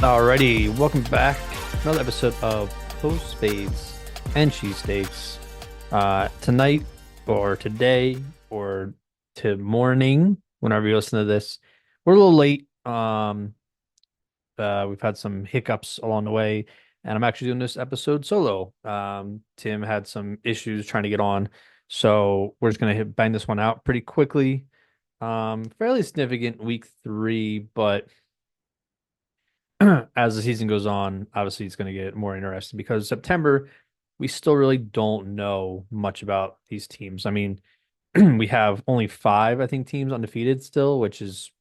Alrighty, welcome back. Another episode of Post-Fades and Cheesesteaks. Tonight or today or to morning, whenever you listen to this, we're a little late. We've had some hiccups along the way, and I'm actually doing this episode solo. Tim had some issues trying to get on, so we're just gonna bang this one out pretty quickly. Fairly significant week 3, but as the season goes on, obviously it's going to get more interesting because September, we still really don't know much about these teams. I mean, we have only 5, I think, teams undefeated still, which is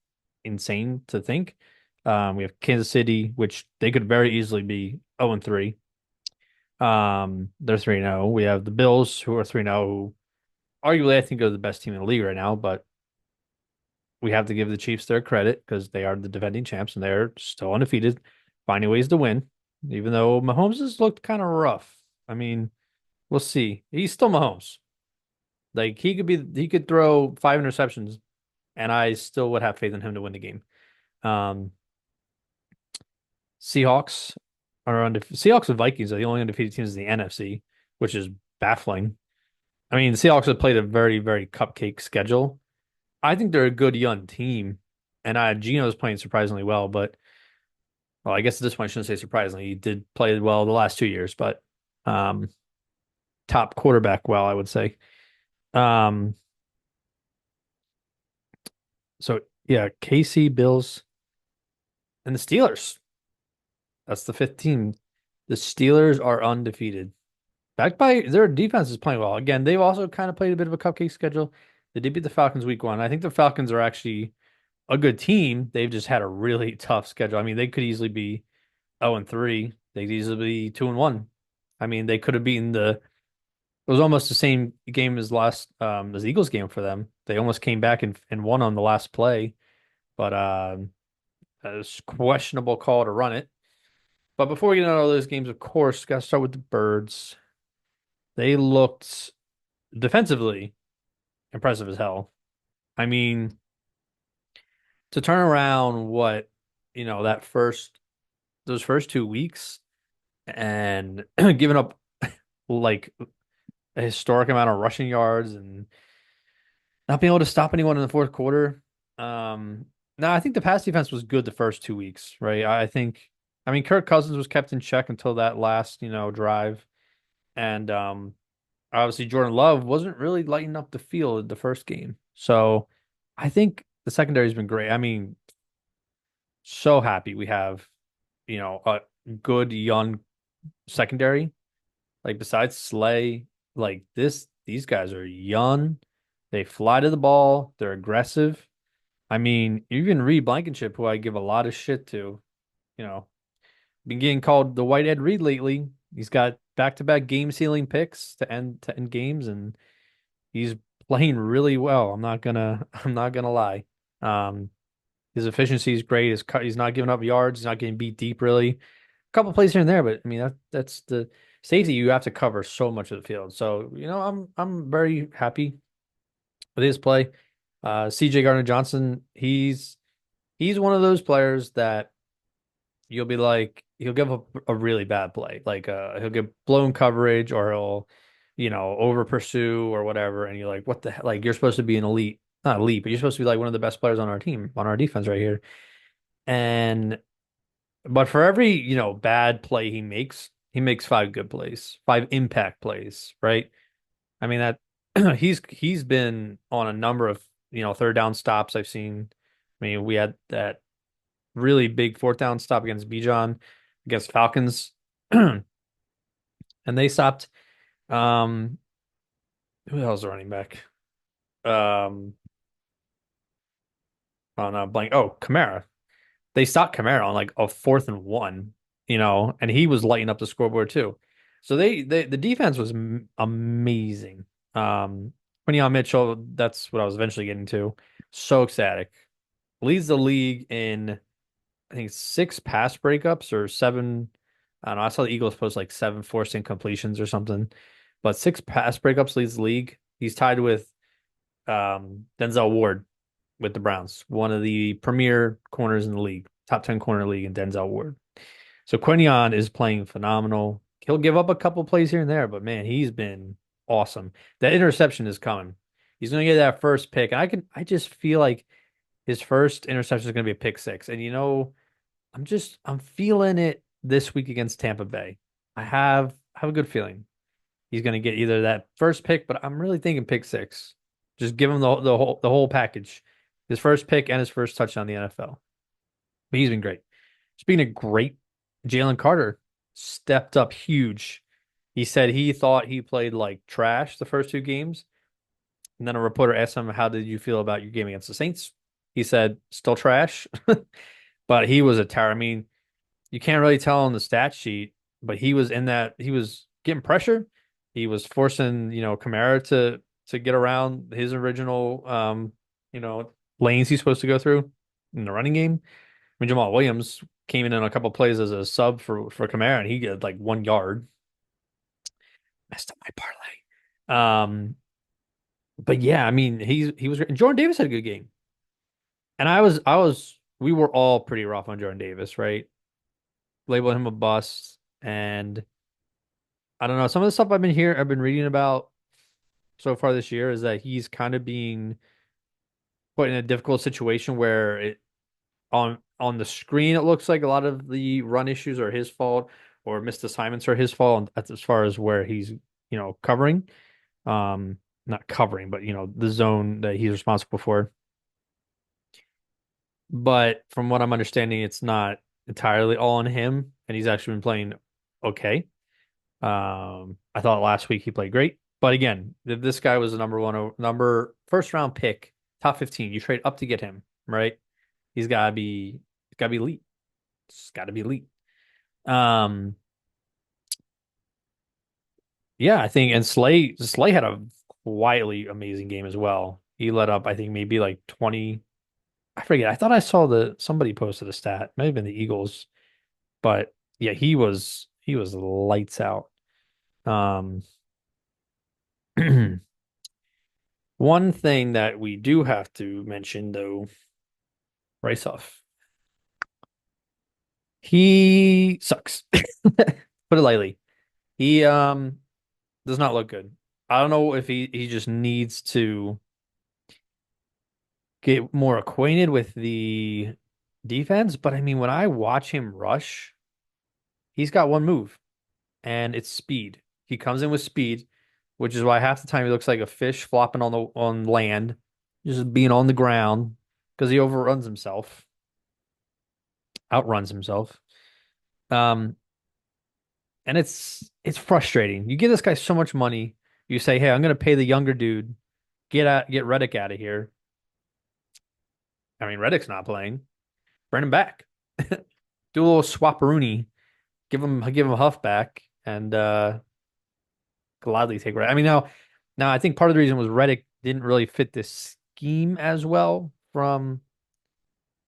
insane to think. We have Kansas City, which they could very easily be 0-3. They're 3-0. We have the Bills, who are 3-0, who arguably I think are the best team in the league right now, but we have to give the Chiefs their credit because they are the defending champs and they're still undefeated, finding ways to win, even though Mahomes has looked kind of rough. I mean, we'll see. He's still Mahomes. Like he could throw 5 interceptions, and I still would have faith in him to win the game. Um, Seahawks are undefeated. Seahawks and Vikings are the only undefeated teams in the NFC, which is baffling. I mean, the Seahawks have played a very, very cupcake schedule. I think they're a good young team, and Gino's playing surprisingly well. But well, I guess at this point I shouldn't say surprisingly. He did play well the last 2 years, but um, top quarterback well, I would say. Um, so yeah, KC, Bills, and the Steelers. That's the 5th team. The Steelers are undefeated. Backed by their defense is playing well. Again, they've also kind of played a bit of a cupcake schedule. They did beat the Falcons week 1. I think the Falcons are actually a good team. They've just had a really tough schedule. I mean, they could easily be 0-3. They could easily be 2-1. I mean, they could have beaten the. It was almost the same game as the Eagles game for them. They almost came back and won on the last play, but it was a questionable call to run it. But before we get into all those games, of course, got to start with the Birds. They looked defensively impressive as hell. I mean, to turn around that those first 2 weeks and giving up like a historic amount of rushing yards and not being able to stop anyone in the fourth quarter. No, I think the pass defense was good the first 2 weeks, right? I mean, Kirk Cousins was kept in check until that last, drive. And obviously Jordan Love wasn't really lighting up the field the first game. So I think the secondary's been great. I mean, so happy we have, a good young secondary. Like besides Slay, like these guys are young. They fly to the ball. They're aggressive. I mean, even Reed Blankenship, who I give a lot of shit to, you know, been getting called the White Ed Reed lately. He's got back-to-back game-sealing picks to end games, and he's playing really well. I'm not gonna lie. Um, his efficiency is great. He's not giving up yards. He's not getting beat deep really. A couple plays here and there, but I mean that's the safety. You have to cover so much of the field. So I'm very happy with his play. CJ Gardner-Johnson, he's one of those players that you'll be like, he'll give up a really bad play. Like he'll get blown coverage or he'll, over pursue or whatever. And you're like, what the hell? Like you're supposed to be an elite, not elite, but you're supposed to be like one of the best players on our team, on our defense right here. And but for every, bad play he makes 5 good plays, 5 impact plays, right? I mean that he's been on a number of, third down stops I've seen. I mean, we had that really big fourth down stop against Bijan against Falcons. And they stopped who the hell's the running back? Um oh no, blank. Oh, Kamara. They stopped Kamara on like a 4th and 1, and he was lighting up the scoreboard too. So the defense was amazing. Quinion Mitchell, that's what I was eventually getting to. So ecstatic. Leads the league in I think 6 pass breakups or 7. I don't know. I saw the Eagles post like 7 forced incompletions or something, but 6 pass breakups leads the league. He's tied with Denzel Ward with the Browns, one of the premier corners in the league, top 10 corner league in Denzel Ward. So Quinion is playing phenomenal. He'll give up a couple plays here and there, but man, he's been awesome. That interception is coming. He's going to get that first pick. I just feel like his first interception is going to be a pick six. And I'm feeling it this week against Tampa Bay. I have a good feeling he's going to get either that first pick, but I'm really thinking pick six. Just give him the whole package. His first pick and his first touchdown in the NFL. But he's been great. Speaking of great, Jalen Carter stepped up huge. He said he thought he played like trash the first two games. And then a reporter asked him, "How did you feel about your game against the Saints?" He said, "Still trash." But he was a terror. I mean, you can't really tell on the stat sheet, but he was getting pressure. He was forcing, Kamara to get around his original you know, lanes he's supposed to go through in the running game. I mean, Jamal Williams came in a couple plays as a sub for Kamara, and he got like 1 yard. Messed up my parlay. But yeah, I mean, he was great. Jordan Davis had a good game, and we were all pretty rough on Jordan Davis, right? Labeled him a bust, and I don't know. Some of the stuff I've been reading about so far this year is that he's kind of being put in a difficult situation where on the screen it looks like a lot of the run issues are his fault or missed assignments are his fault. And that's as far as where he's covering, not covering, but the zone that he's responsible for. But from what I'm understanding, it's not entirely all on him, and he's actually been playing okay. I thought last week he played great, but again, if this guy was a number first round pick, top 15, you trade up to get him, right? He's gotta be elite. It's gotta be elite. Um, yeah, I think, and Slay had a quietly amazing game as well. He let up, I think, maybe like 20. I forget. I thought I saw somebody posted a stat. Might have been the Eagles, but yeah, he was lights out. Um, one thing that we do have to mention though, Rice off. He sucks. Put it lightly. He does not look good. I don't know if he just needs to get more acquainted with the defense, but I mean when I watch him rush, he's got one move and it's speed. He comes in with speed, which is why half the time he looks like a fish flopping on land, just being on the ground because he overruns himself, outruns himself. Um, and it's frustrating. You give this guy so much money. You say, "Hey, I'm going to pay the younger dude. Get Reddick out of here." I mean, Reddick's not playing. Bring him back. Do a little swapperoonie. Give him Huff back and gladly take Reddick. I mean, now I think part of the reason was Reddick didn't really fit this scheme as well because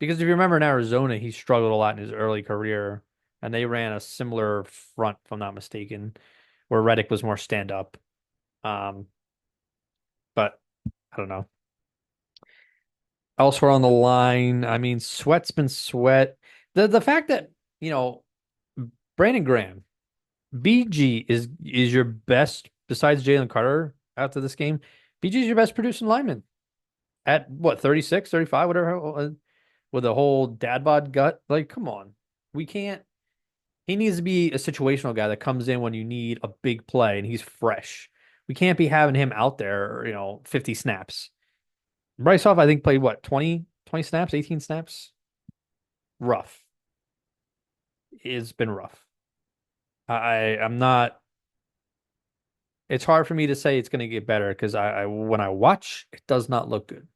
if you remember in Arizona, he struggled a lot in his early career, and they ran a similar front, if I'm not mistaken, where Reddick was more stand up. Um, but I don't know. Elsewhere on the line, I mean, Sweat's been Sweat. The fact that, you know, Brandon Graham, BG is your best besides Jalen Carter after this game. BG is your best producing lineman at what, 36, 35, whatever, with a whole dad bod gut. Like, come on. We can't. He needs to be a situational guy that comes in when you need a big play and he's fresh. We can't be having him out there, 50 snaps. Bryce Hoff, I think, played what, 20 snaps, 18 snaps? Rough. It's been rough. I'm not, it's hard for me to say it's going to get better because when I watch, it does not look good.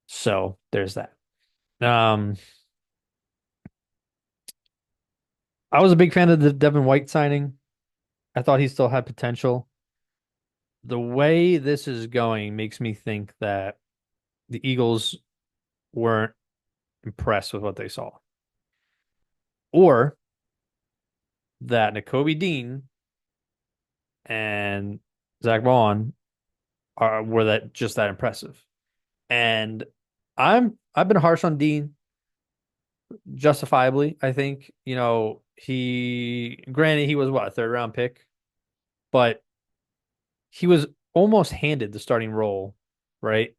So there's that. Um, I was a big fan of the Devin White signing. I thought he still had potential. The way this is going makes me think that the Eagles weren't impressed with what they saw, or that Nakobe Dean and Zach Vaughn were that just that impressive. And I've been harsh on Dean justifiably, I think. Granted, he was what, a third round pick, but he was almost handed the starting role, right?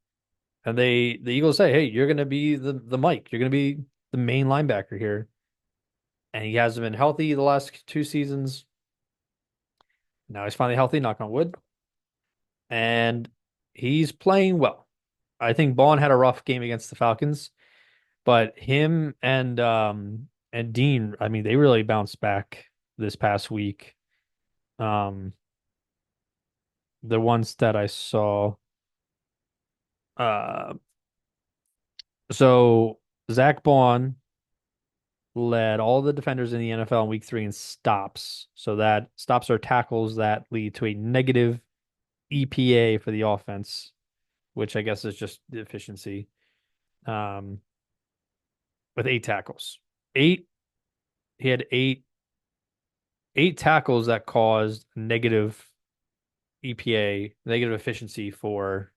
And the Eagles say, "Hey, you're going to be the Mike. You're going to be the main linebacker here." And he hasn't been healthy the last 2 seasons. Now he's finally healthy, knock on wood, and he's playing well. I think Bond had a rough game against the Falcons, but him and Dean, I mean, they really bounced back this past week. Um, the ones that I saw, uh, so Zach Bond led all the defenders in the NFL in week 3 in stops. So that stops are tackles that lead to a negative EPA for the offense, which I guess is just the efficiency. Um, with 8 tackles. Eight, he had eight tackles that caused negative EPA, negative efficiency for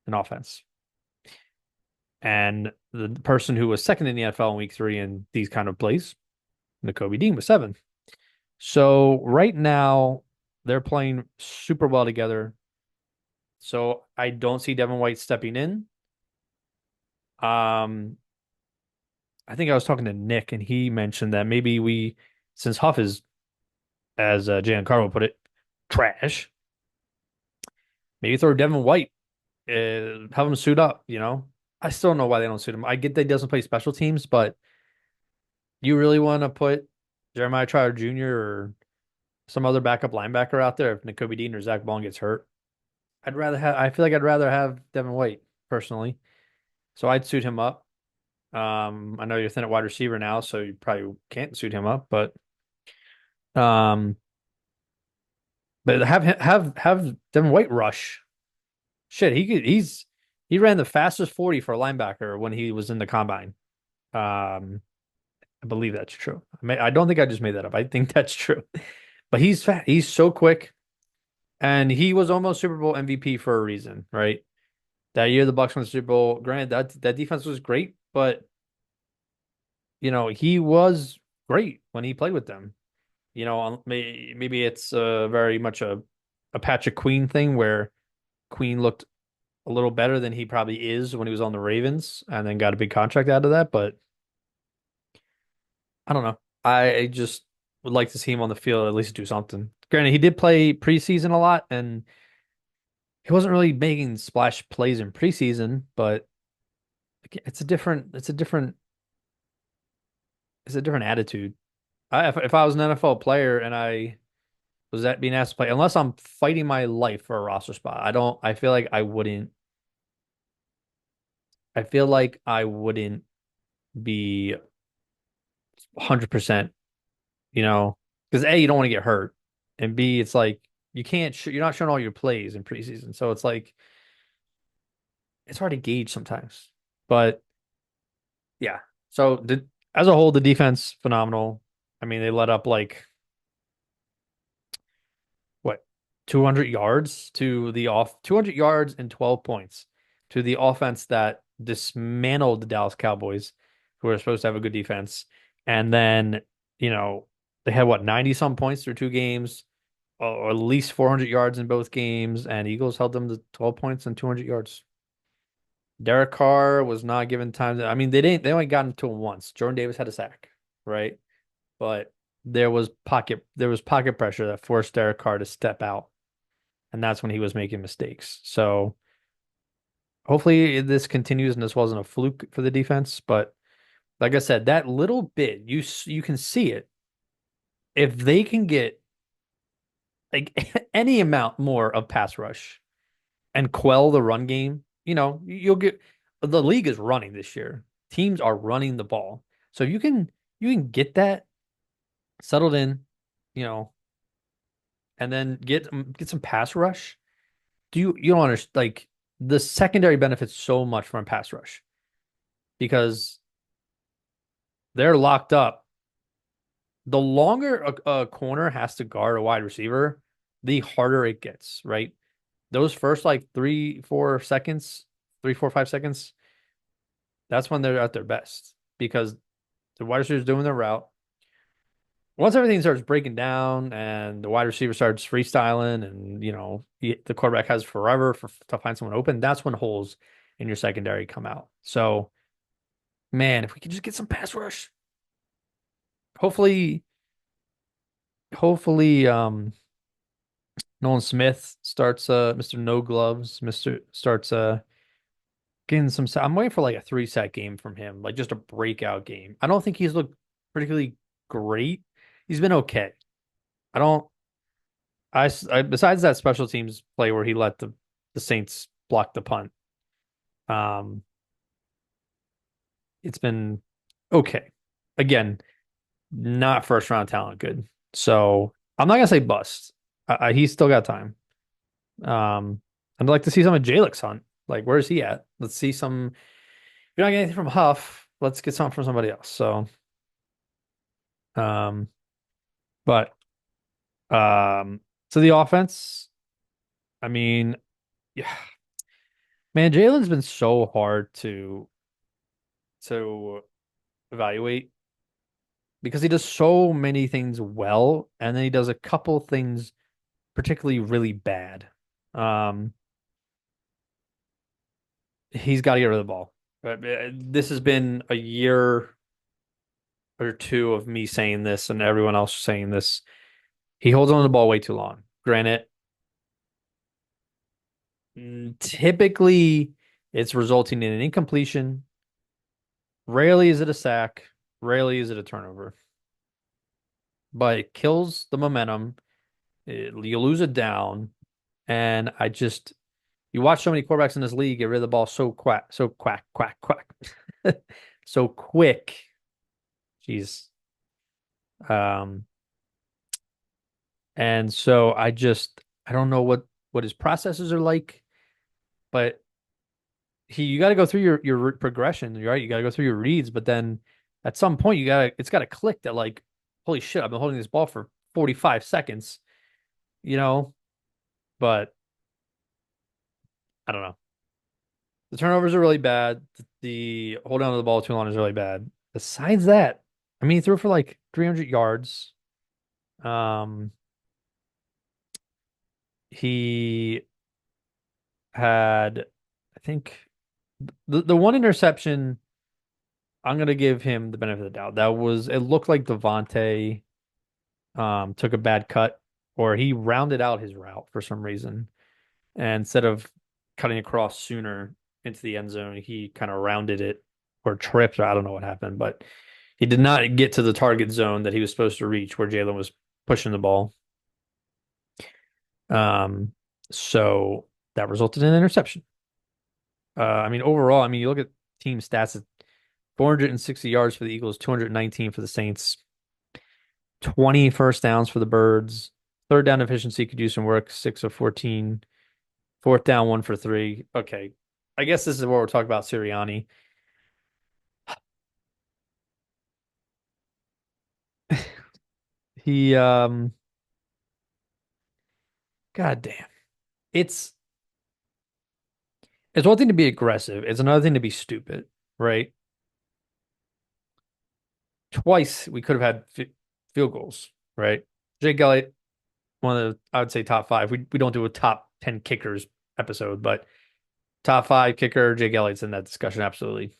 an offense. And the person who was second in the NFL in week 3 in these kind of plays, Nakobe Dean, was 7. So right now they're playing super well together. So I don't see Devin White stepping in. Um, I think I was talking to Nick and he mentioned that maybe since Huff is, as Jan Carlo put it, trash, maybe throw Devin White, have him suit up. I still don't know why they don't suit him. I get that he doesn't play special teams, but you really want to put Jeremiah Trotter Jr. or some other backup linebacker out there if Nakobe Dean or Zach Bond gets hurt? I feel like I'd rather have Devin White personally. So I'd suit him up. I know you're thin at wide receiver now, so you probably can't suit him up, um, but have Devin White rush. Shit, he ran the fastest 40 for a linebacker when he was in the combine. Um, I believe that's true. I don't think I just made that up. I think that's true. But he's fat. He's so quick, and he was almost Super Bowl MVP for a reason, right? That year the Bucks won the Super Bowl. Granted, that defense was great, but he was great when he played with them. Maybe it's very much a Patrick Queen thing where Queen looked a little better than he probably is when he was on the Ravens and then got a big contract out of that. But I don't know. I just would like to see him on the field at least do something. Granted, he did play preseason a lot and he wasn't really making splash plays in preseason, but it's a different attitude. If I was an NFL player and I was that being asked to play, unless I'm fighting my life for a roster spot, I feel like I wouldn't be 100%, because A, you don't want to get hurt, and B, it's like you're not showing all your plays in preseason, so it's like it's hard to gauge sometimes. But yeah, so as a whole, the defense phenomenal. I mean, they let up like what 200 yards to the off 200 yards and 12 points to the offense that dismantled the Dallas Cowboys, who are supposed to have a good defense. And then, you know, they had what 90 some points through 2 games, or at least 400 yards in both games, and Eagles held them to 12 points and 200 yards. Derek Carr was not given time I mean, they only got to him once. Jordan Davis had a sack, right? But there was pocket pressure that forced Derek Carr to step out, and that's when he was making mistakes. So hopefully this continues and this wasn't a fluke for the defense. But like I said, that little bit you can see it. If they can get like any amount more of pass rush and quell the run game, you'll get the league is running this year. Teams are running the ball. So you can get that settled in, you know, and then get some pass rush. You don't understand like the secondary benefits so much from a pass rush because they're locked up. The longer a corner has to guard a wide receiver, the harder it gets, right? Those first like 3, 4 seconds, 3, 4, 5 seconds, that's when they're at their best because The wide receivers doing their route. Once everything starts breaking down and the wide receiver starts freestyling and, the quarterback has forever to find someone open, that's when holes in your secondary come out. So, man, if we could just get some pass rush, hopefully, hopefully, Nolan Smith starts, Mr. No Gloves, Mr. starts, getting some. I'm waiting for like a 3 set game from him, like just a breakout game. I don't think he's looked particularly great. He's been okay. I don't. Besides that special teams play where he let the Saints block the punt, um, it's been okay. Again, not first round talent good. So I'm not gonna say bust. He's still got time. I'd like to see some of Jalix Hunt. Like, where's he at? Let's see some. If you're not getting anything from Huff, let's get something from somebody else. So, um, but so the offense, I mean, yeah, man, Jalen's been so hard to evaluate because he does so many things well, and then he does a couple things particularly really bad. Um, he's got to get rid of the ball. This has been a year or two of me saying this and everyone else saying this. He holds on to the ball way too long. Granted, typically it's resulting in an incompletion. Rarely is it a sack. Rarely is it a turnover. But it kills the momentum. You lose it down. And you watch so many quarterbacks in this league get rid of the ball so quack, quack, quack, so quick. Jeez. Um, and so I don't know what his processes are like, but you got to go through your progression, right? You got to go through your reads, but then at some point it's got to click that like, holy shit, I've been holding this ball for 45 seconds, you know, but I don't know. The turnovers are really bad. The holding on to the ball too long is really bad. Besides that, I mean, he threw for like 300 yards. Um, he had, I think, the one interception. I'm gonna give him the benefit of the doubt. It looked like Devontae took a bad cut, or he rounded out his route for some reason. And instead of cutting across sooner into the end zone, he kind of rounded it or tripped, or I don't know what happened, but he did not get to the target zone that he was supposed to reach where Jalen was pushing the ball. Um, so that resulted in an interception. I mean, overall, I mean, you look at team stats, 460 yards for the Eagles, 219 for the Saints, 20 first downs for the Birds. Third down efficiency could use some work, 6 of 14. Fourth down, 1 for 3. Okay. I guess this is where we're talking about Sirianni. He God damn. It's it's one thing to be aggressive. It's another thing to be stupid, right? Twice we could have had field goals, right? Jake Elliott, one of the I would say top five. We don't do a top 10 kickers episode, but top five kicker, Jake Elliott's in that discussion, absolutely.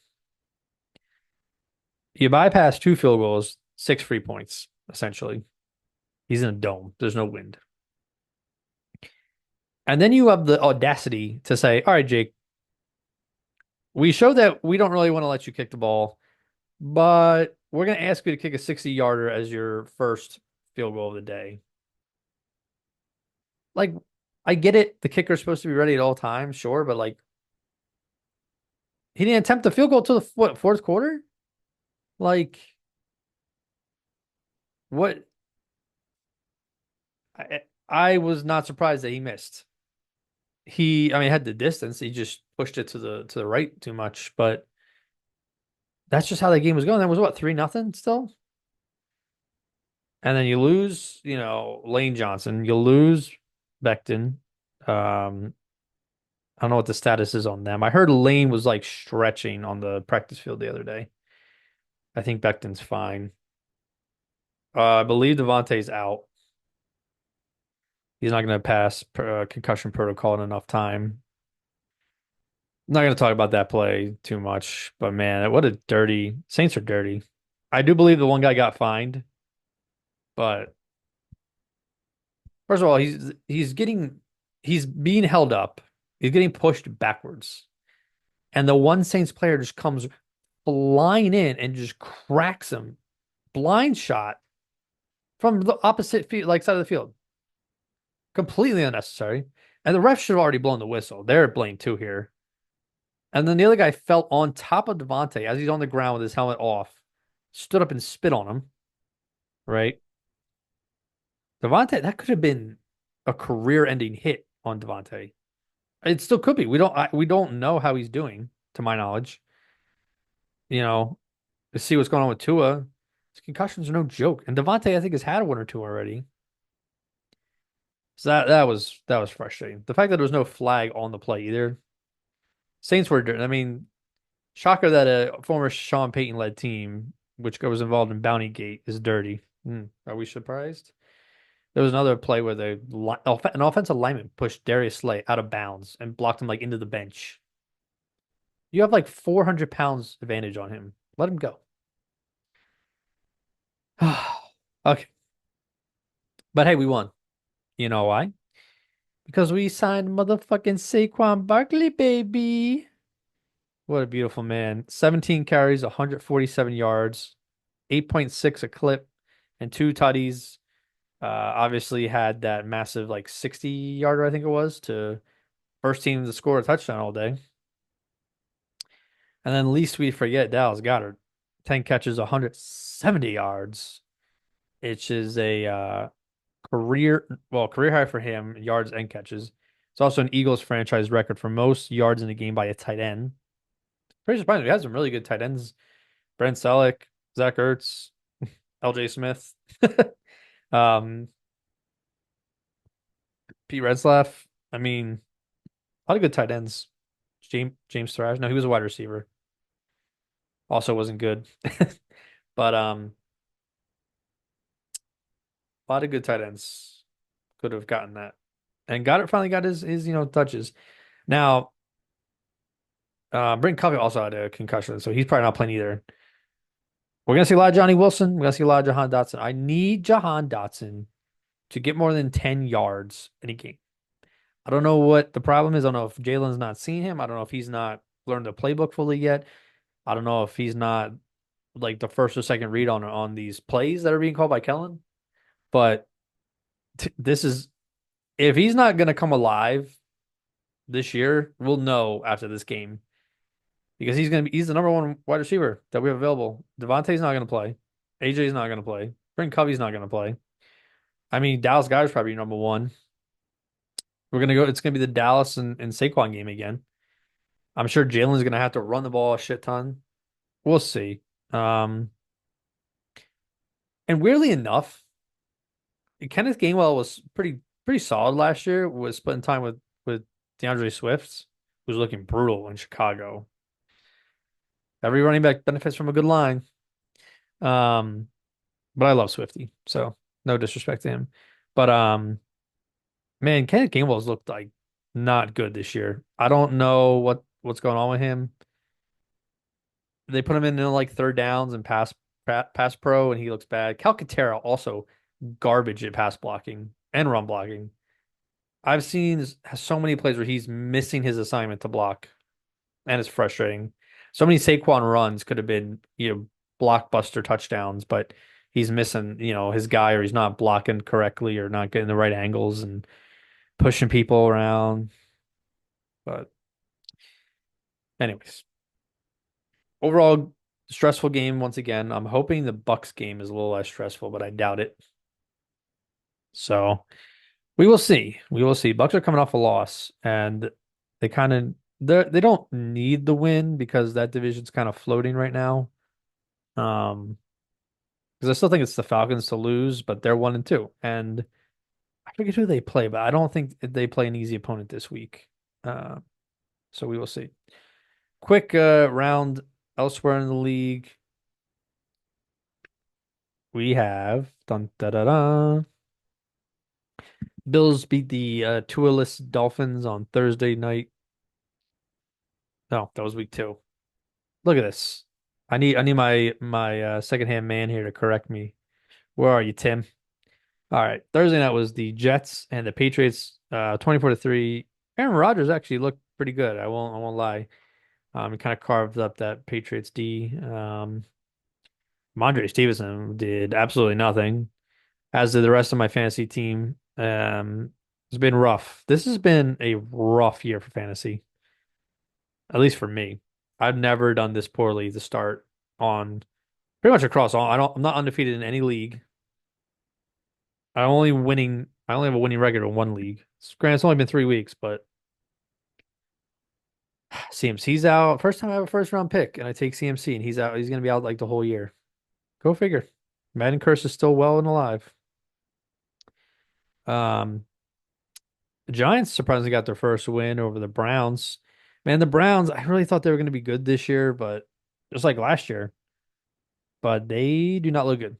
You bypass 2 field goals, 6 free points, essentially. He's in a dome. There's no wind. And then you have the audacity to say, all right, Jake, we show that we don't really want to let you kick the ball, but we're going to ask you to kick a 60-yarder as your first field goal of the day. Like, I get it. The kicker's supposed to be ready at all times, sure, but like, he didn't attempt the field goal till the fourth quarter? Like, what? I was not surprised that he missed. I mean, had the distance. He just pushed it to the right too much, but that's just how that game was going. That was what, 3-0 still? And then you lose, Lane Johnson. You lose Becton. I don't know what the status is on them. I heard Lane was like stretching on the practice field the other day. I think Becton's fine. I believe Devontae's out. He's not going to pass concussion protocol in enough time. I'm not going to talk about that play too much, but man, what a dirty Saints are dirty. I do believe the one guy got fined, but first of all, he's being held up. He's getting pushed backwards. And the one Saints player just comes flying in and just cracks him. Blind shot from the opposite field, like side of the field. Completely unnecessary. And the ref should have already blown the whistle. They're blamed too here. And then the other guy fell on top of Devontae as he's on the ground with his helmet off, stood up and spit on him, right? Devontae, that could have been a career-ending hit on Devontae. It still could be. We don't know how he's doing, to my knowledge. You know, to see what's going on with Tua. His concussions are no joke. And Devontae, I think, has had one or two already. So that was frustrating. The fact that there was no flag on the play either. Saints were, I mean, shocker that a former Sean Payton led team, which was involved in Bounty Gate, is dirty. Are we surprised? There was another play where an offensive lineman pushed Darius Slay out of bounds and blocked him like into the bench. You have like 400 pounds advantage on him. Let him go. Okay. But hey, we won. You know why? Because we signed motherfucking Saquon Barkley, baby. What a beautiful man. 17 carries, 147 yards, 8.6 a clip, and two tutties. Obviously had that massive like 60 yarder, I think it was, to first team to score a touchdown all day. And then least we forget Dallas Goedert. 10 catches, 170 yards, which is a career high for him, yards and catches. It's also an Eagles franchise record for most yards in a game by a tight end. Pretty surprising. We had some really good tight ends. Brent Selleck, Zach Ertz, LJ Smith, um, Pete Retzlaff. I mean, a lot of good tight ends. James Thrash. No, he was a wide receiver. Also wasn't good. But a lot of good tight ends could have gotten that. And Goddard finally got his touches. Now, Britton Covey also had a concussion, so he's probably not playing either. We're gonna see a lot of Johnny Wilson. We're gonna see a lot of Jahan Dotson. I need Jahan Dotson to get more than 10 yards in a game. I don't know what the problem is. I don't know if Jalen's not seeing him. I don't know if he's not learned the playbook fully yet. I don't know if he's not like the first or second read on these plays that are being called by Kellen. But this is if he's not gonna come alive this year, we'll know after this game because he's the number one wide receiver that we have available. Devontae's not gonna play. AJ's not gonna play. Brent Covey's not gonna play. I mean, Dallas Goedert's probably number one. It's gonna be the Dallas and Saquon game again. I'm sure Jalen's gonna have to run the ball a shit ton. We'll see. Um, and weirdly enough, Kenneth Gainwell was pretty solid last year. Was splitting time with DeAndre Swift, who's looking brutal in Chicago. Every running back benefits from a good line. Um, but I love Swifty, so no disrespect to him. But man, Kenneth Gainwell's looked like not good this year. I don't know what's going on with him. They put him in like third downs and pass pro, and he looks bad. Calcaterra also garbage at pass blocking and run blocking. I've seen so many plays where he's missing his assignment to block, and it's frustrating. So many Saquon runs could have been, blockbuster touchdowns, but he's missing, his guy, or he's not blocking correctly or not getting the right angles and pushing people around. But anyways, overall stressful game once again. I'm hoping the Bucks game is a little less stressful, but I doubt it. So we will see. We will see. Bucks are coming off a loss, and they don't need the win because that division's kind of floating right now. Because I still think it's the Falcons to lose, but they're 1-2, and I forget who they play, but I don't think they play an easy opponent this week. Uh, so we will see. Quick round elsewhere in the league. we have dun da da da. Bills beat the Tua-less Dolphins on Thursday night. No, that was week two. Look at this. I need my secondhand man here to correct me. Where are you, Tim? All right. Thursday night was the Jets and the Patriots, 24-3. Aaron Rodgers actually looked pretty good. I won't lie. He kind of carved up that Patriots D. Mondre Stevenson did absolutely nothing, as did the rest of my fantasy team. It's been rough. This has been a rough year for fantasy, at least for me. I've never done this poorly to start on pretty much across all. I'm not undefeated in any league. I only have a winning record in one league. Granted, it's only been 3 weeks, but CMC's out. First time I have a first round pick, and I take CMC, and he's out. He's gonna be out like the whole year. Go figure. Madden curse is still well and alive. Um, the Giants surprisingly got their first win over the Browns. Man, the Browns, I really thought they were gonna be good this year, but just like last year, but they do not look good.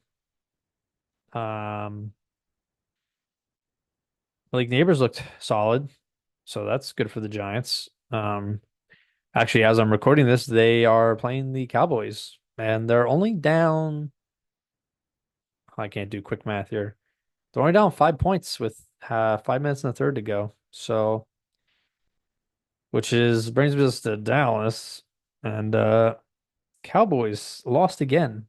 Um, Malik Neighbors looked solid, so that's good for the Giants. Actually, as I'm recording this, they are playing the Cowboys, and they're only down. I can't do quick math here. They're only down 5 points with 5 minutes and a third to go. So, which is brings us to Dallas, and Cowboys lost again.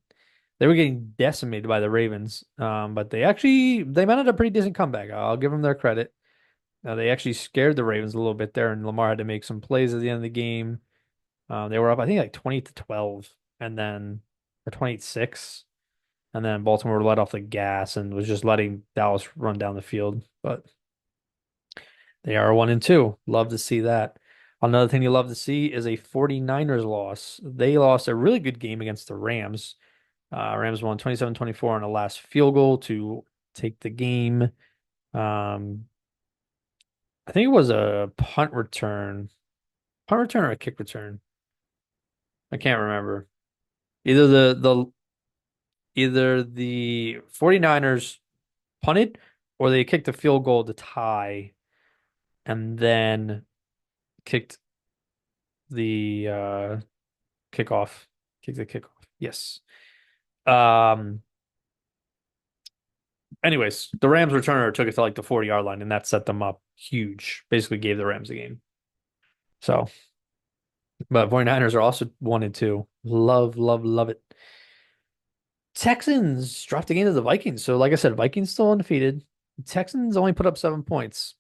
They were getting decimated by the Ravens, but they mounted a pretty decent comeback. I'll give them their credit. They actually scared the Ravens a little bit there, and Lamar had to make some plays at the end of the game. They were up, I think, like 20-12, and then or 28-6, and then Baltimore let off the gas and was just letting Dallas run down the field. But they are 1-2. Love to see that. Another thing you love to see is a 49ers loss. They lost a really good game against the Rams. Rams won 27-24 on a last field goal to take the game. Um, I think it was a punt return or a kick return. I can't remember. Either the 49ers punted or they kicked a field goal to tie and then kicked the kickoff. Kicked the kickoff. Yes. Um Anyways, the Rams returner took it to like the 40-yard line and that set them up huge. Basically gave the Rams the game. So, but 49ers are also 1-2. Love, love, love it. Texans dropped the game to the Vikings. So, like I said, Vikings still undefeated. Texans only put up 7 points.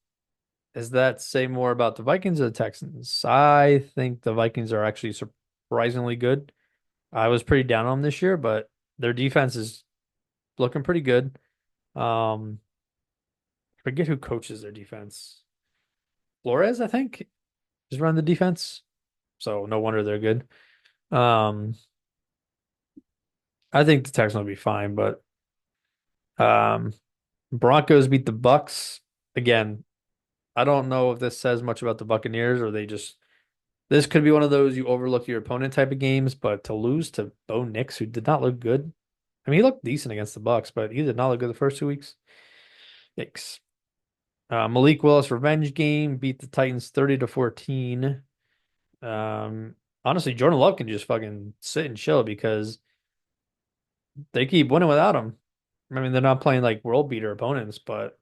Does that say more about the Vikings or the Texans? I think the Vikings are actually surprisingly good. I was pretty down on them this year, but their defense is looking pretty good. Um, Forget who coaches their defense. Flores, I think, is running the defense. So no wonder they're good. Um, I think the Texans will be fine, but um, Broncos beat the Bucks. Again, I don't know if this says much about the Buccaneers or they just this could be one of those you overlook your opponent type of games, but to lose to Bo Nix, who did not look good. I mean, he looked decent against the Bucks, but he did not look good the first 2 weeks. Yikes. Malik Willis revenge game beat the Titans 30-14. Honestly, Jordan Love can just fucking sit and chill because they keep winning without him. I mean, they're not playing like world beater opponents, but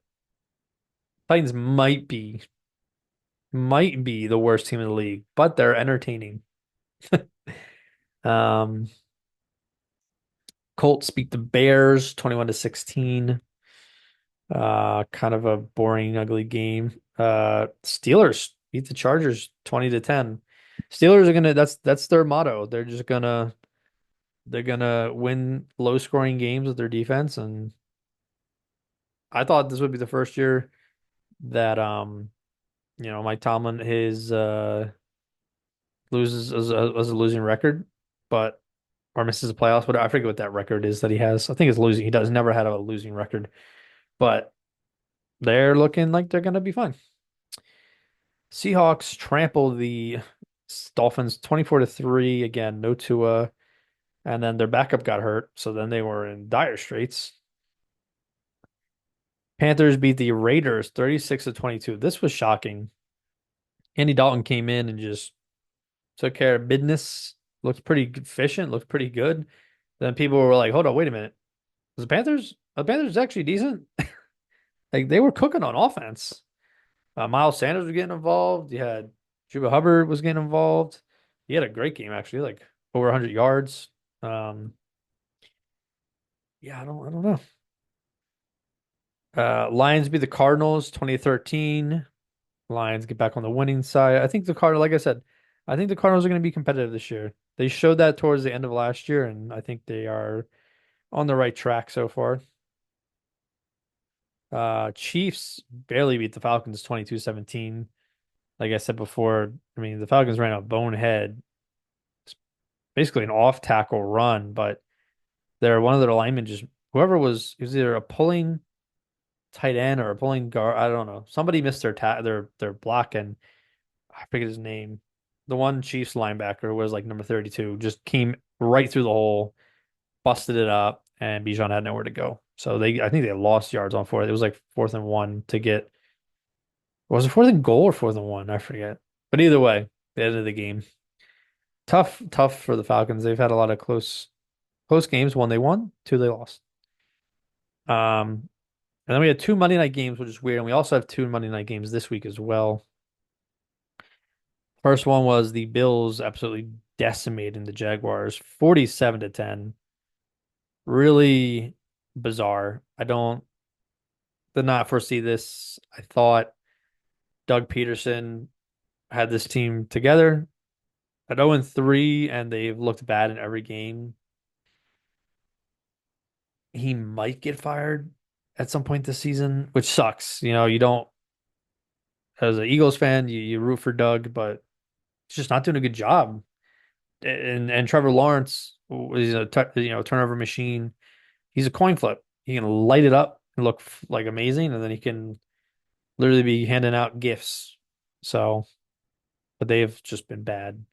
Titans might be the worst team in the league, but they're entertaining. Um, Colts beat the Bears 21-16. Kind of a boring, ugly game. Steelers beat the Chargers 20-10. Steelers are gonna that's their motto. They're gonna win low scoring games with their defense, and I thought this would be the first year that Mike Tomlin his loses as a losing record, but or misses the playoffs. But I forget what that record is that he has. I think it's losing. He does never had a losing record, but they're looking like they're gonna be fine. Seahawks trample the Dolphins 24-3. Again, no Tua. And then their backup got hurt, so then they were in dire straits. Panthers beat the Raiders 36 to 22. This was shocking. Andy Dalton came in and just took care of business. Looked pretty efficient, looked pretty good. Then people were like, "Hold on, wait a minute. Was the Panthers actually decent? Like they were cooking on offense. Miles Sanders was getting involved. You had Chuba Hubbard was getting involved. He had a great game actually, like over 100 yards. Um, yeah, I don't know. Lions beat the Cardinals 2013. Lions get back on the winning side. I think the Cardinals, like I said, I think the Cardinals are going to be competitive this year. They showed that towards the end of last year, and I think they are on the right track so far. Chiefs barely beat the Falcons 22-17. Like I said before, I mean, the Falcons ran a bonehead, basically an off tackle run, but one of their linemen just whoever it was either a pulling tight end or a pulling guard. I don't know. Somebody missed their block and I forget his name. The one Chiefs linebacker was like number 32, just came right through the hole, busted it up, and Bijan had nowhere to go. So I think they lost yards on fourth. It was like 4th and 1 to get, was it 4th and goal or 4th and 1? I forget. But either way, the end of the game. Tough for the Falcons. They've had a lot of close games. One they won, two they lost. And then we had two Monday night games, which is weird. And we also have two Monday night games this week as well. First one was the Bills absolutely decimating the Jaguars 47-10. Really bizarre. Did not foresee this. I thought Doug Peterson had this team together at 0-3, and they've looked bad in every game. He might get fired at some point this season, which sucks. You don't, as an Eagles fan, you root for Doug, but he's just not doing a good job. And Trevor Lawrence is a turnover machine. He's a coin flip. He can light it up and look like amazing, and then he can literally be handing out gifts. So, but they've just been bad.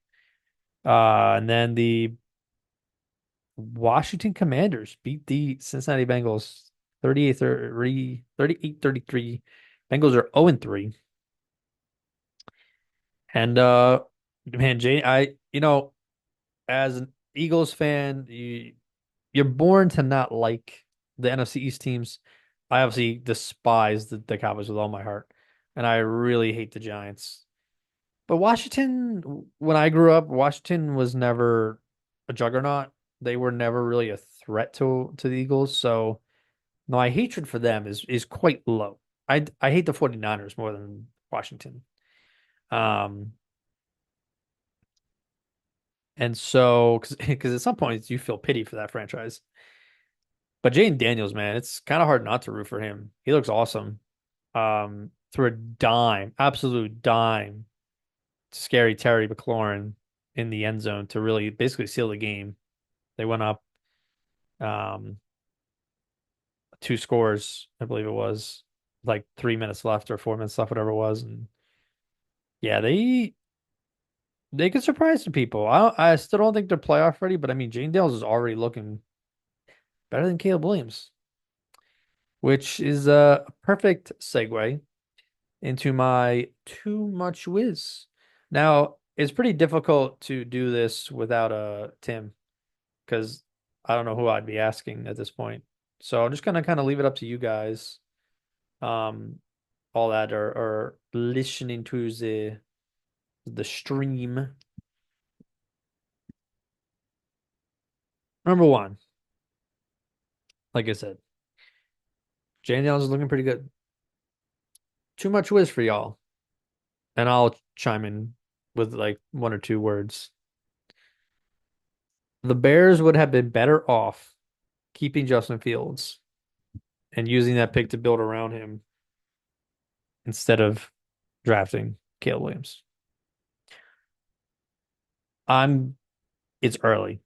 And then the Washington Commanders beat the Cincinnati Bengals 38-33. Bengals are 0-3. And man, Jay, as an Eagles fan, you're born to not like the NFC East teams. I obviously despise the Cowboys with all my heart, and I really hate the Giants. But Washington, when I grew up, Washington was never a juggernaut. They were never really a threat to the Eagles. So my hatred for them is quite low. I hate the 49ers more than Washington. Um, and so because at some point you feel pity for that franchise. But Jayden Daniels, man, it's kind of hard not to root for him. He looks awesome. Through a dime, absolute dime to scary Terry McLaurin in the end zone to really basically seal the game. They went up um 2 scores, I believe it was, like 3 minutes left or 4 minutes left, whatever it was. And yeah, they could surprise some people. I still don't think they're playoff ready, but I mean Jane Dales is already looking better than Caleb Williams, which is a perfect segue into my too much whiz. Now, it's pretty difficult to do this without a Tim because I don't know who I'd be asking at this point. So I'm just gonna kind of leave it up to you guys. Um, all that or listening to the stream. Number one, like I said, Jane Daniels is looking pretty good. Too much whiz for y'all, and I'll chime in with like one or two words. The Bears would have been better off keeping Justin Fields and using that pick to build around him instead of drafting Caleb Williams. I'm it's early,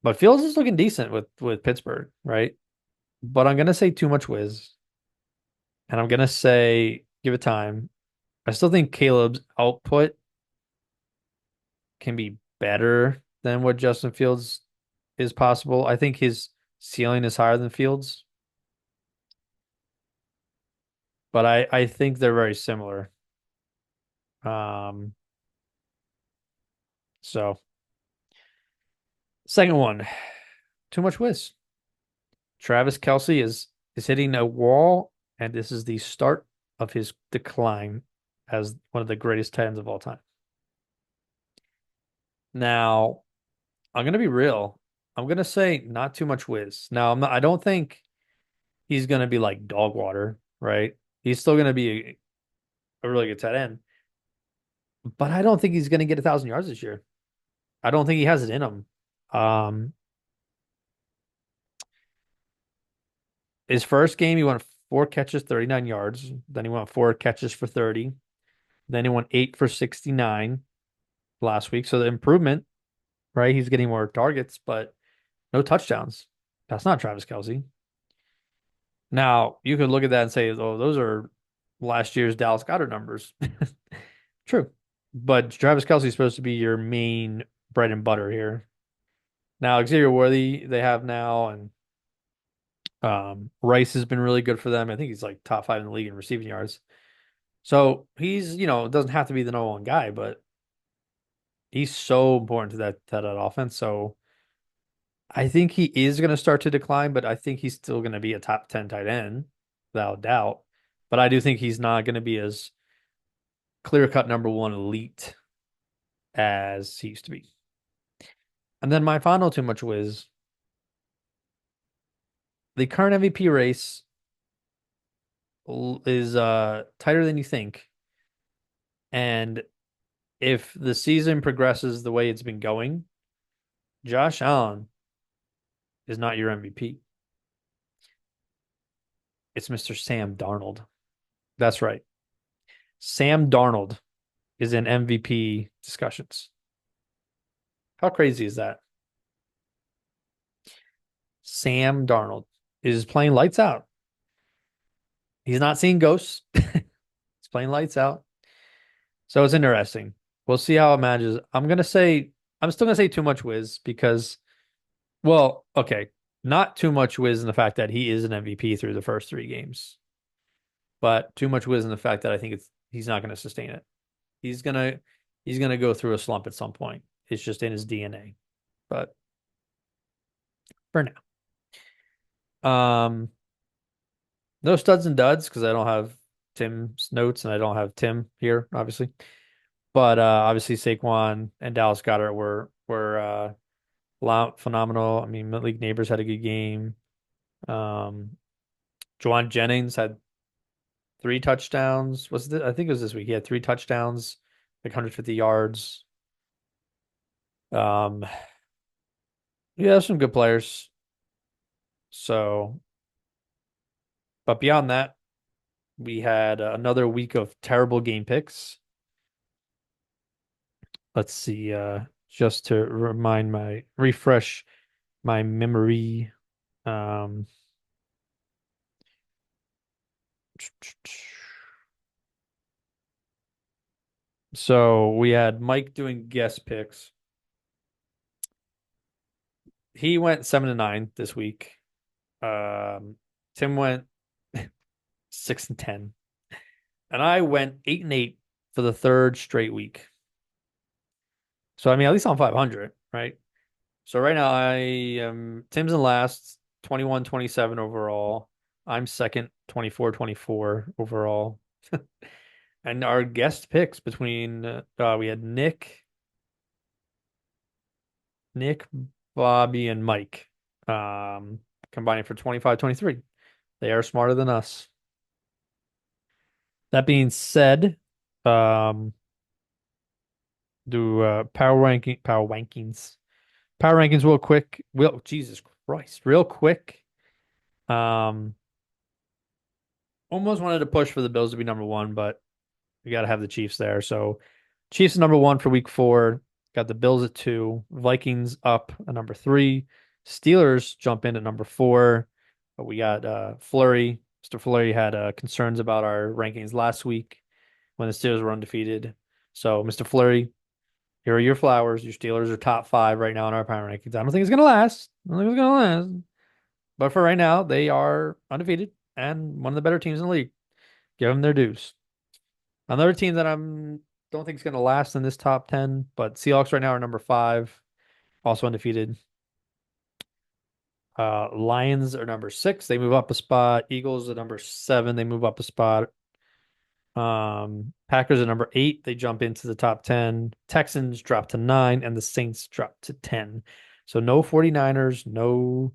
but Fields is looking decent with Pittsburgh, right? But I'm gonna say too much whiz, and I'm gonna say give it time. I still think Caleb's output can be better. than what Justin Fields is possible. I think his ceiling is higher than Fields, but I think they're very similar. Um, so second one, too much whiz. Travis Kelce is hitting a wall, and this is the start of his decline as one of the greatest tight ends of all time. Now, I'm gonna be real. I'm gonna say not too much whiz. Now, I don't think he's gonna be like dog water, right? He's still gonna be a really good tight end, but I don't think he's gonna get 1,000 yards this year. I don't think he has it in him. Um, his first game, he went 4 catches, 39 yards. Then he went 4 catches for 30. Then he went 8 for 69 last week. So the improvement, right? He's getting more targets, but no touchdowns. That's not Travis Kelce. Now, you could look at that and say, oh, those are last year's Dallas Goedert numbers. True. But Travis Kelce is supposed to be your main bread and butter here. Now, Xavier Worthy, they have now, and Rice has been really good for them. I think he's like top five in the league in receiving yards. So he's, doesn't have to be the number one guy, but he's so important to that offense. So I think he is going to start to decline, but I think he's still going to be a top 10 tight end, without doubt. But I do think he's not going to be as clear cut number one elite as he used to be. And then my final too much whiz. The current MVP race is tighter than you think. And if the season progresses the way it's been going, Josh Allen is not your MVP. It's Mr. Sam Darnold. That's right. Sam Darnold is in MVP discussions. How crazy is that? Sam Darnold is playing lights out. He's not seeing ghosts. He's playing lights out. So it's interesting. We'll see how it manages. I'm still gonna say too much whiz because, well, okay, not too much whiz in the fact that he is an MVP through the first 3 games, but too much whiz in the fact that I think he's not gonna sustain it. He's gonna he's gonna go through a slump at some point. It's just in his DNA. But for now, no studs and duds because I don't have Tim's notes and I don't have Tim here, obviously. But obviously Saquon and Dallas Goedert were phenomenal. I mean, Malik Neighbors had a good game. Um, Juwan Jennings had 3 touchdowns. I think it was this week. He had 3 touchdowns, like 150 yards. Um, yeah, some good players. So, but beyond that, we had another week of terrible game picks. Let's see, just to refresh my memory. Um, so we had Mike doing guest picks. He went 7-9 this week. Tim went 6-10, and I went 8-8 for the third straight week. So I mean, at least I'm 500, right? So right now I am Tim's in last, 21-27 overall. I'm second, 24-24 overall. And our guest picks between we had Nick, Bobby, and Mike combining for 25-23. They are smarter than us. That being said, um, do power rankings real quick. Jesus Christ, real quick. Um, almost wanted to push for the Bills to be number one, but we got to have the Chiefs there. So Chiefs number one for week 4. Got the Bills at 2. Vikings up at number 3. Steelers jump in at number 4. But we got Fleury. Mr. Fleury had concerns about our rankings last week when the Steelers were undefeated. So Mr. Fleury Here are your flowers. Your Steelers are top five right now in our power rankings. I don't think it's gonna last. I don't think it's gonna last. But for right now, they are undefeated and one of the better teams in the league. Give them their dues. Another team that I'm don't think is gonna last in this top 10, but Seahawks right now are number five, also undefeated. Lions are number six. They move up a spot. Eagles are number seven. They move up a spot. Packers are number eight. They jump into the top 10. Texans drop to nine, and the Saints drop to 10. So no 49ers, no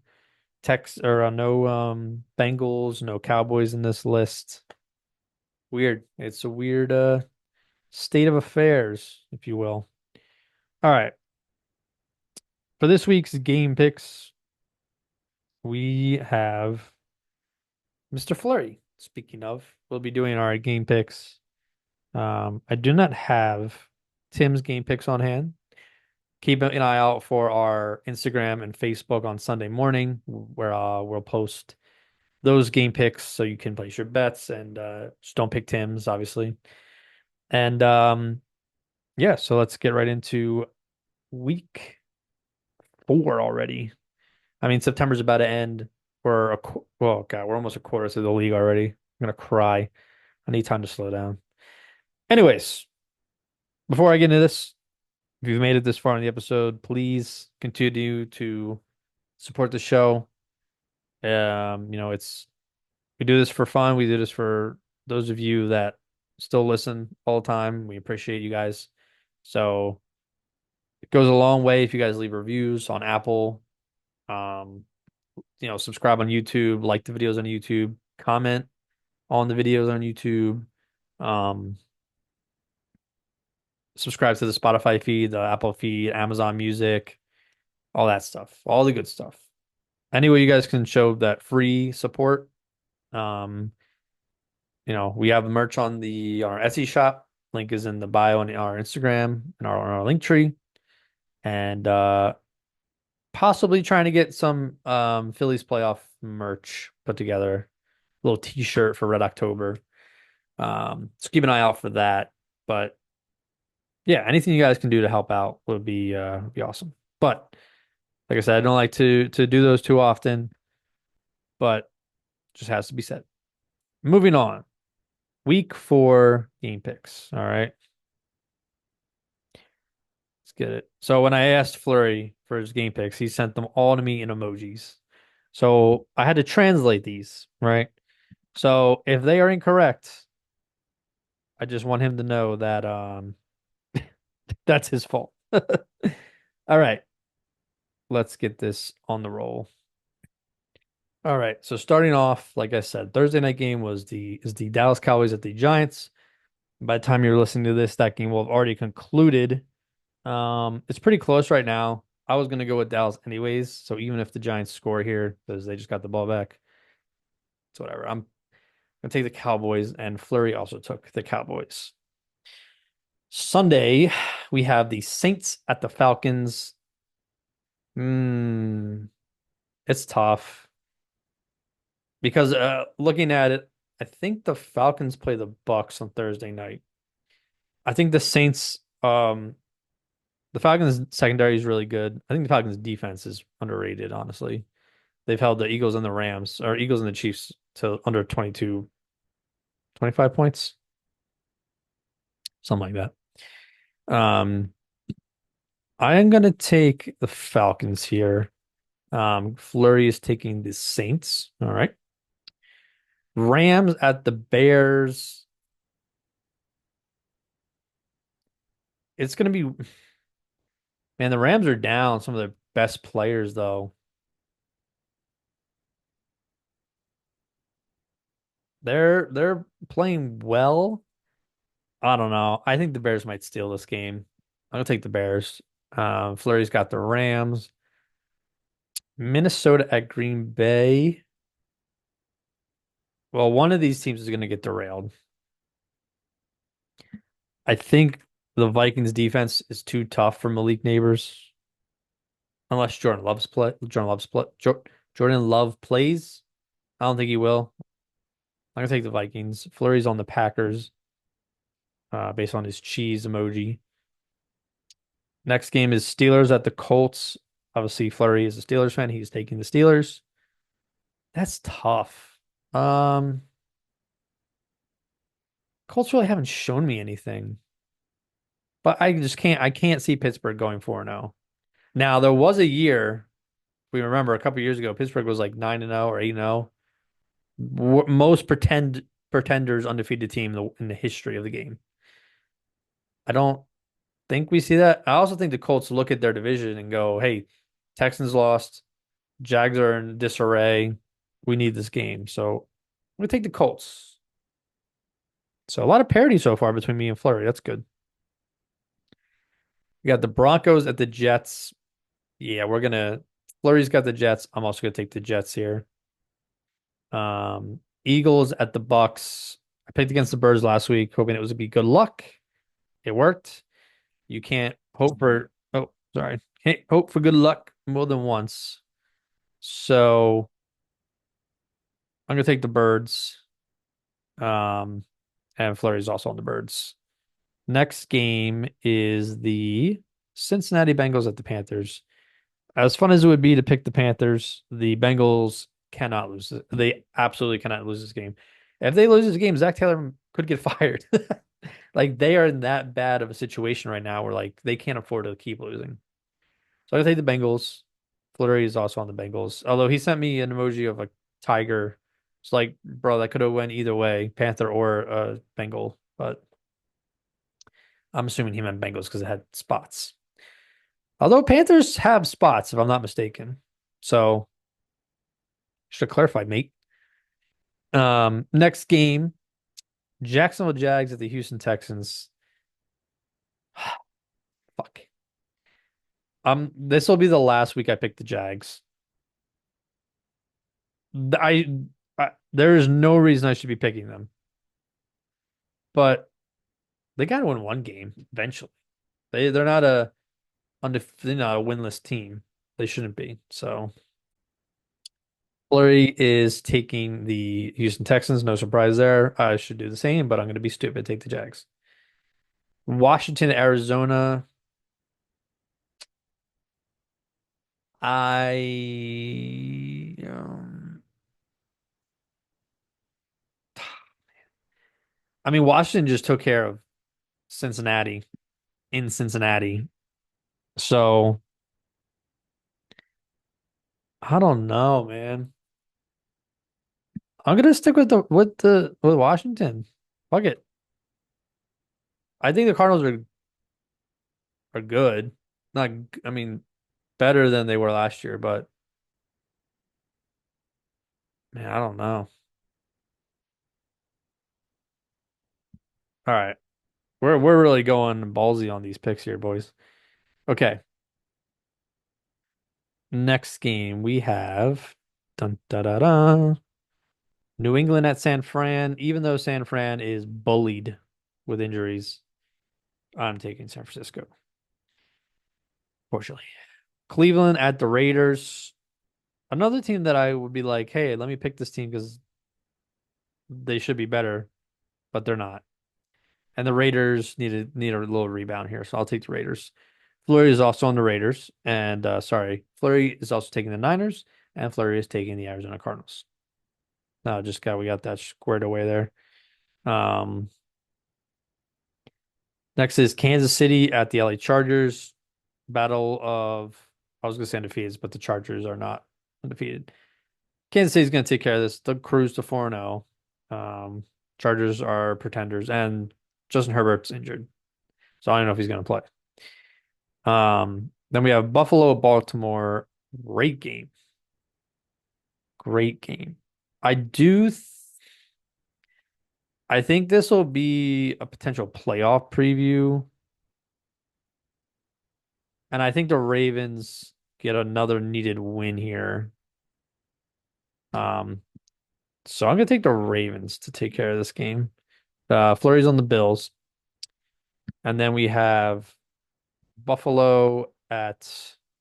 no Bengals, no Cowboys in this list. Weird. It's a weird state of affairs, if you will. All right. For this week's game picks, we have Mr. Flurry. Speaking of, we'll be doing our game picks. I do not have Tim's game picks on hand. Keep an eye out for our Instagram and Facebook on Sunday morning, where we'll post those game picks so you can place your bets and just don't pick Tim's, obviously. And yeah, so let's get right into week four already. I mean, September's about to end. Well, God, we're almost a quarter through the league already. I'm gonna cry. I need time to slow down. Anyways, before I get into this, if you've made it this far in the episode, please continue to support the show. It's we do this for fun. We do this for those of you that still listen all the time. We appreciate you guys. So it goes a long way if you guys leave reviews on Apple. Um, subscribe on YouTube, like the videos on YouTube, comment on the videos on YouTube. Um, Subscribe to the Spotify feed, the Apple feed, Amazon Music, all that stuff, all the good stuff. Any way you guys can show that free support. Um, we have merch on our Etsy shop. Link is in the bio on our Instagram and our link tree. And possibly trying to get some Phillies playoff merch put together. A little t-shirt for Red October. So keep an eye out for that. But yeah, anything you guys can do to help out would be awesome. But like I said, I don't like to do those too often, but just has to be said. Moving on. Week four game picks. All right. Let's get it. So when I asked Flurry for his game picks, he sent them all to me in emojis. So I had to translate these, right? So if they are incorrect, I just want him to know that that's his fault. All right. Let's get this on the roll. All right. So starting off, like I said, Thursday night game is the Dallas Cowboys at the Giants. By the time you're listening to this, that game will have already concluded. It's pretty close right now. I was gonna go with Dallas anyways, so even if the Giants score here, because they just got the ball back, it's whatever. I'm gonna take the Cowboys, and Flurry also took the Cowboys. Sunday, we have the Saints at the Falcons. Hmm, it's tough because looking at it, I think the Falcons play the Bucks on Thursday night. I think the Falcons secondary is really good. I think the Falcons defense is underrated, honestly. They've held the Eagles and the Rams, or Eagles and the Chiefs to under 25 points, something like that. I am going to take the Falcons here. Flurry is taking the Saints. All right. Rams at the Bears. It's going to be, man, the Rams are down some of their best players, though. They're playing well. I don't know. I think the Bears might steal this game. I'm gonna take the Bears. Flurry's got the Rams. Minnesota at Green Bay. Well, one of these teams is gonna get derailed. I think the Vikings defense is too tough for Malik Neighbors. Unless Jordan Love plays. I don't think he will. I'm gonna take the Vikings. Flurry's on the Packers, based on his cheese emoji. Next game is Steelers at the Colts. Obviously, Flurry is a Steelers fan. He's taking the Steelers. That's tough. Um, Colts really haven't shown me anything, but I can't see Pittsburgh going 4-0. Now, there was a year, if we remember a couple years ago, Pittsburgh was like 9-0 or 8-0. Most pretenders undefeated team in the history of the game. I don't think we see that. I also think the Colts look at their division and go, "Hey, Texans lost, Jags are in disarray. We need this game." So we take the Colts. So a lot of parity so far between me and Flurry. That's good. We got the Broncos at the Jets. Yeah, we're gonna. Flurry's got the Jets. I'm also gonna take the Jets here. Eagles at the Bucks. I picked against the Birds last week, hoping it was gonna be good luck. It worked. You can't hope for. Oh, sorry. Can't hope for good luck more than once. So I'm gonna take the Birds. Um, and Flurry's also on the Birds. Next game is the Cincinnati Bengals at the Panthers. As fun as it would be to pick the Panthers, the Bengals cannot lose. They absolutely cannot lose this game. If they lose this game, Zach Taylor could get fired. Like they are in that bad of a situation right now where like they can't afford to keep losing. So I take the Bengals. Fleury is also on the Bengals. Although he sent me an emoji of a tiger. It's like, bro, that could have went either way, Panther or Bengal. But I'm assuming he meant Bengals because it had spots. Although Panthers have spots, if I'm not mistaken. So should have clarified, mate. Next game, Jacksonville Jags at the Houston Texans. Fuck. This will be the last week I pick the Jags. I, there is no reason I should be picking them, but they got to win one game eventually. They're not they're not a winless team. They shouldn't be. So Flurry is taking the Houston Texans. No surprise there. I should do the same, but I'm going to be stupid. Take the Jags. Washington, Arizona. I I mean Washington just took care of Cincinnati in Cincinnati. So I don't know, man. I'm gonna stick with with Washington. Fuck it. I think the Cardinals are good. Not I mean better than they were last year, but man, I don't know. All right. We're really going ballsy on these picks here, boys. Okay. Next game we have dun da da da. New England at San Fran. Even though San Fran is bullied with injuries, I'm taking San Francisco. Fortunately. Cleveland at the Raiders. Another team that I would be like, hey, let me pick this team because they should be better, but they're not. And the Raiders need a little rebound here, so I'll take the Raiders. Flurry is also on the Raiders, and Flurry is also taking the Niners, and Flurry is taking the Arizona Cardinals. No, we got that squared away there. Um, Next is Kansas City at the LA Chargers. Battle of I was gonna say undefeated, but the Chargers are not undefeated. Kansas City's gonna take care of this. They'll cruise to 4-0. Chargers are pretenders, and Justin Herbert's injured, so I don't know if he's gonna play. Then we have Buffalo, Baltimore. Great game. Great game. I do. I think this will be a potential playoff preview, and I think the Ravens get another needed win here. Um, so I'm gonna take the Ravens to take care of this game. Flurry's on the Bills, and then we have Buffalo at.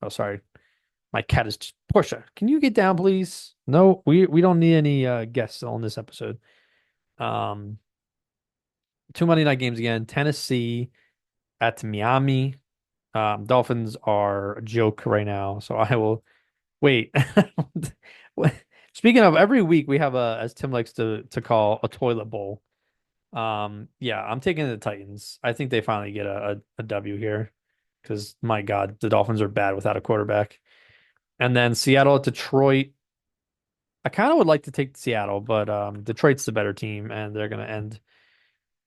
Oh, sorry, my cat is Portia. Can you get down, please? No, we don't need any guests on this episode. Um, two Monday night games again. Tennessee at Miami. Dolphins are a joke right now, so I will wait. Speaking of, every week we have a, as Tim likes to call, a toilet bowl. Yeah, I'm taking the Titans. I think they finally get a W here because my God, the Dolphins are bad without a quarterback. And then Seattle at Detroit. I kind of would like to take Seattle, but Detroit's the better team, and they're gonna end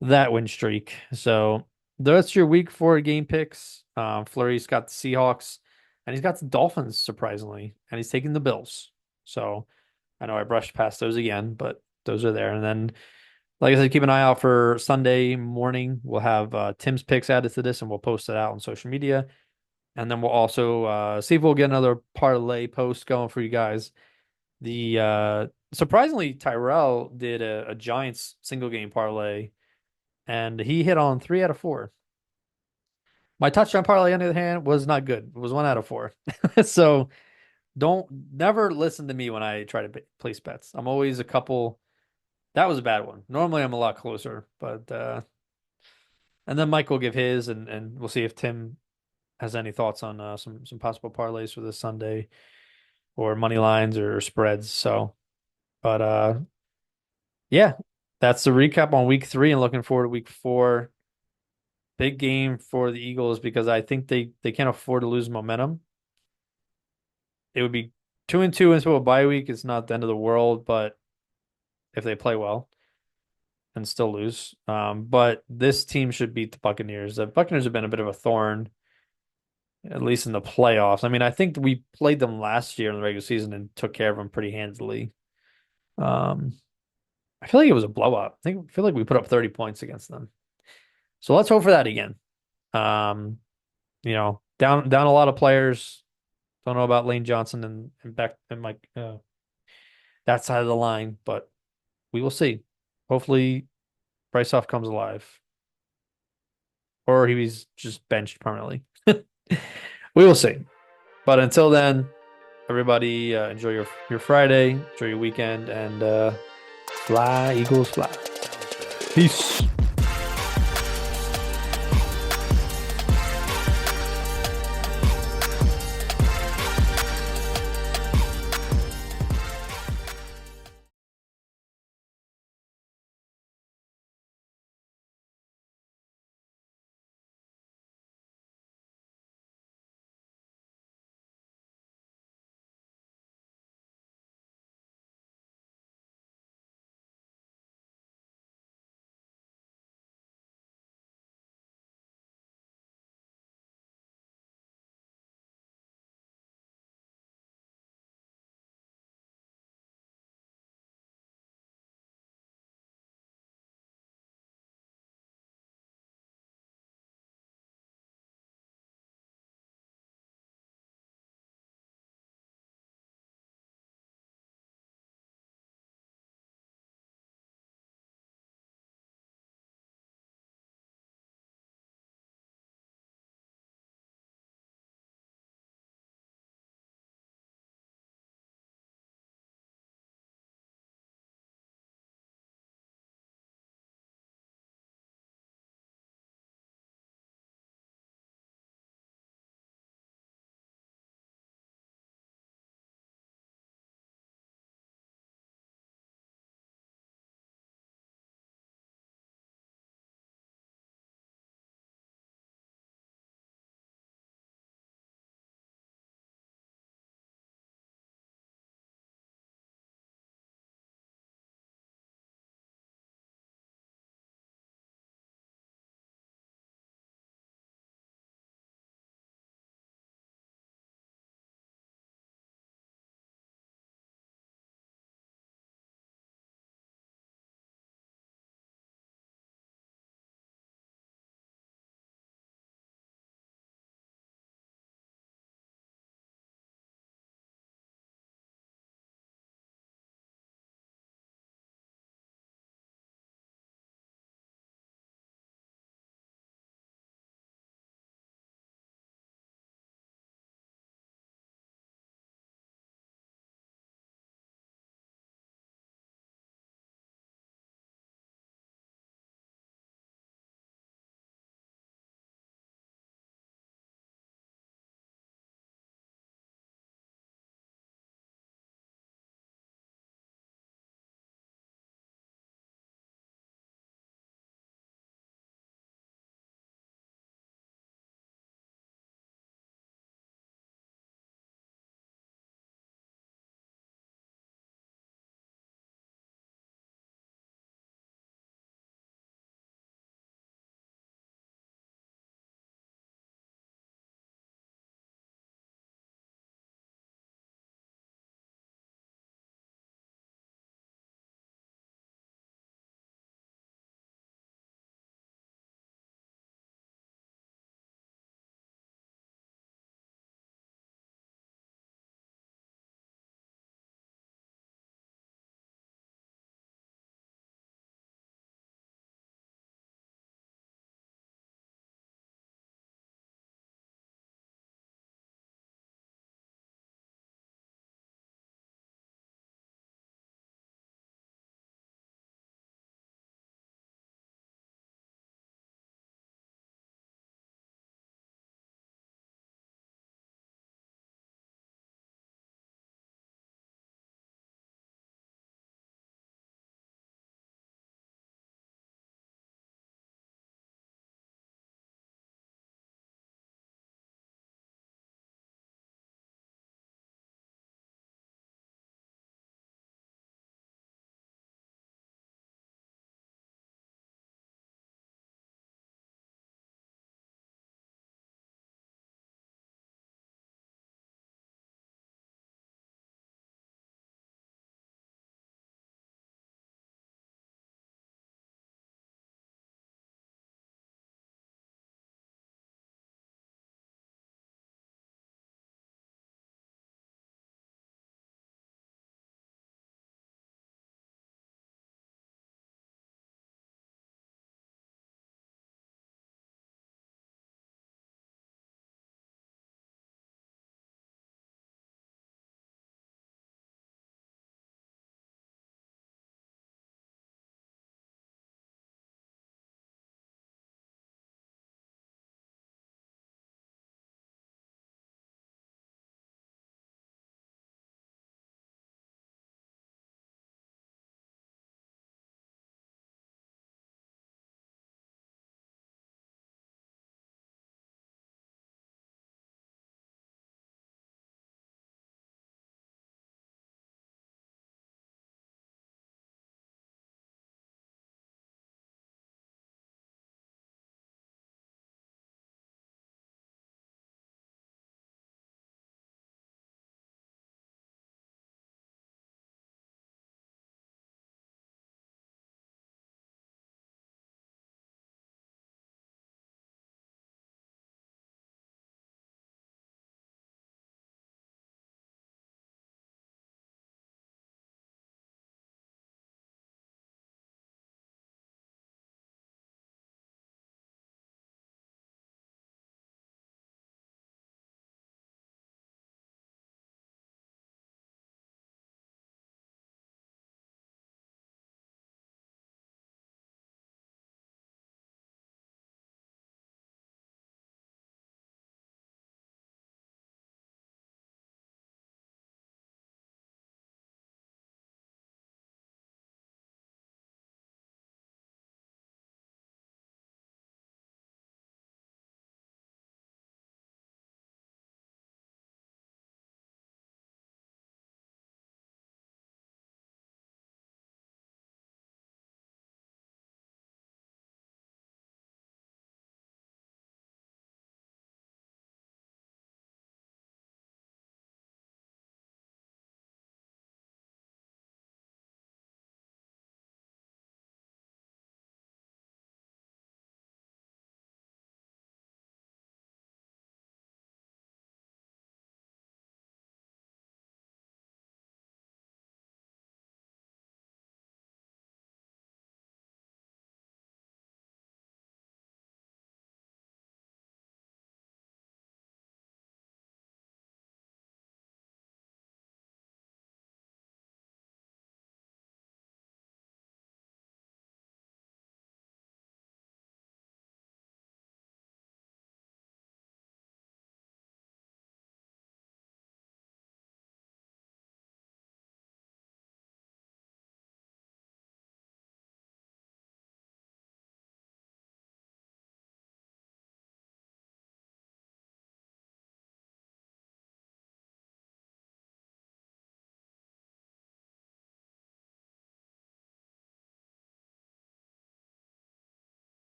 that win streak. So that's your week 4 game picks. Flurry's got the Seahawks, and he's got the Dolphins, surprisingly, and he's taking the Bills. So I know I brushed past those again, but those are there. And then, like I said, keep an eye out for Sunday morning. We'll have Tim's picks added to this, and we'll post it out on social media. And then we'll also see if we'll get another parlay post going for you guys. The surprisingly, Tyrell did a Giants single game parlay, and he hit on 3 out of 4. My touchdown parlay, on the other hand, was not good. It was 1 out of 4. So don't never listen to me when I try to place bets. I'm always a couple. That was a bad one. Normally I'm a lot closer, but and then Mike will give his, and we'll see if Tim has any thoughts on some possible parlays for this Sunday or money lines or spreads. So, but yeah, that's the recap on week 3 and looking forward to week 4. Big game for the Eagles because I think they can't afford to lose momentum. It would be 2-2 into a bye week. It's not the end of the world, but if they play well and still lose. But this team should beat the Buccaneers. The Buccaneers have been a bit of a thorn, at least in the playoffs. I mean, I think we played them last year in the regular season and took care of them pretty handily. Um, I feel like it was a blowout. I feel like we put up 30 points against them. So let's hope for that again. Down a lot of players. Don't know about Lane Johnson and back and Mike that side of the line, but we will see. Hopefully Bryce Huff comes alive. Or he's just benched permanently. We will see. But until then, everybody enjoy your Friday, enjoy your weekend, and fly, Eagles, fly. Peace.